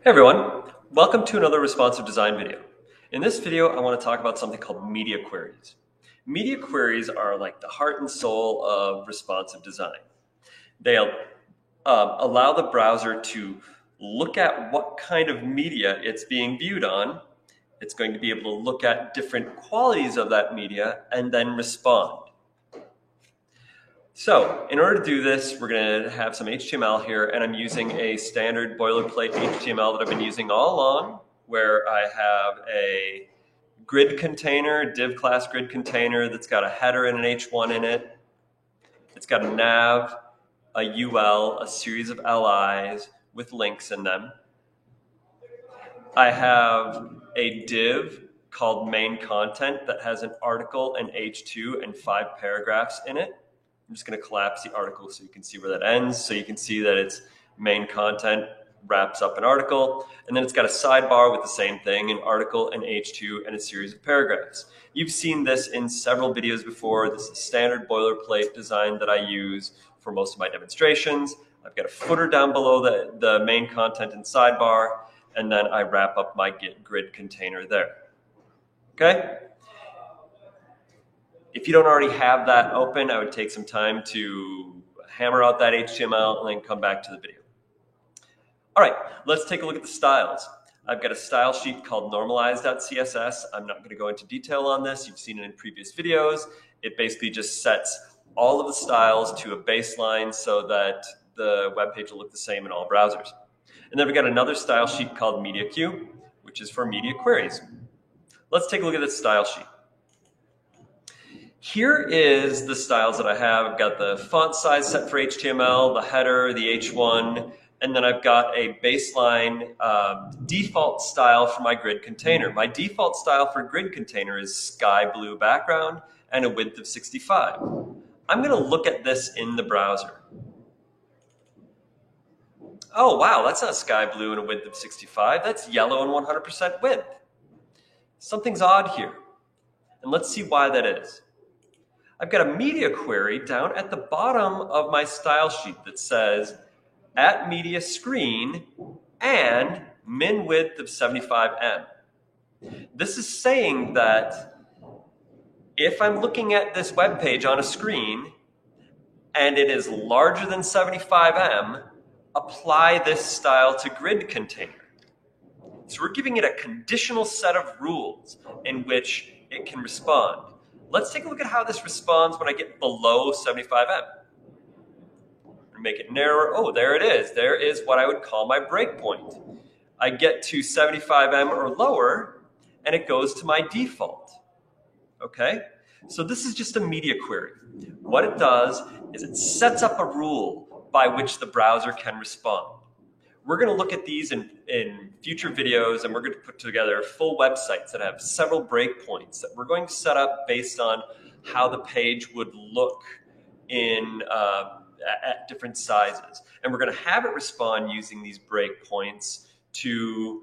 Hey everyone, welcome to another responsive design video. In this video, I want to talk about something called media queries. Media queries are like the heart and soul of responsive design. They allow the browser to look at what kind of media it's being viewed on. It's going to be able to look at different qualities of that media and then respond. So in order to do this, we're going to have some HTML here, and I'm using a standard boilerplate HTML that I've been using all along, where I have a grid container, div class grid container that's got a header and an H1 in it. It's got a nav, a UL, a series of LIs with links in them. I have a div called main content that has an article and H2 and 5 paragraphs in it. I'm just going to collapse the article so you can see where that ends. So you can see that its main content wraps up an article, and then it's got a sidebar with the same thing, an article, an H2, and a series of paragraphs. You've seen this in several videos before. This is standard boilerplate design that I use for most of my demonstrations. I've got a footer down below the main content and sidebar, and then I wrap up my grid container there. Okay? If you don't already have that open, I would take some time to hammer out that HTML and then come back to the video. All right, let's take a look at the styles. I've got a style sheet called normalize.css. I'm not going to go into detail on this. You've seen it in previous videos. It basically just sets all of the styles to a baseline so that the web page will look the same in all browsers. And then we've got another style sheet called MediaQ, which is for media queries. Let's take a look at this style sheet. Here is the styles that I have. I've got the font size set for HTML, the header, the H1, and then I've got a baseline default style for my grid container. My default style for grid container is sky blue background and a width of 65. I'm going to look at this in the browser. Oh, wow, that's not sky blue and a width of 65. That's yellow and 100% width. Something's odd here, and let's see why that is. I've got a media query down at the bottom of my style sheet that says at media screen and min width of 75em. This is saying that if I'm looking at this web page on a screen and it is larger than 75em, apply this style to grid container. So we're giving it a conditional set of rules in which it can respond. Let's take a look at how this responds when I get below 75em. Make it narrower. Oh, there it is. There is what I would call my breakpoint. I get to 75em or lower, and it goes to my default. Okay? So this is just a media query. What it does is it sets up a rule by which the browser can respond. We're going to look at these in future videos, and we're going to put together full websites that have several breakpoints that we're going to set up based on how the page would look in at different sizes. And we're going to have it respond using these breakpoints to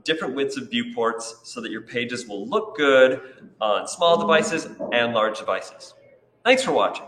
different widths of viewports so that your pages will look good on small devices and large devices. Thanks for watching.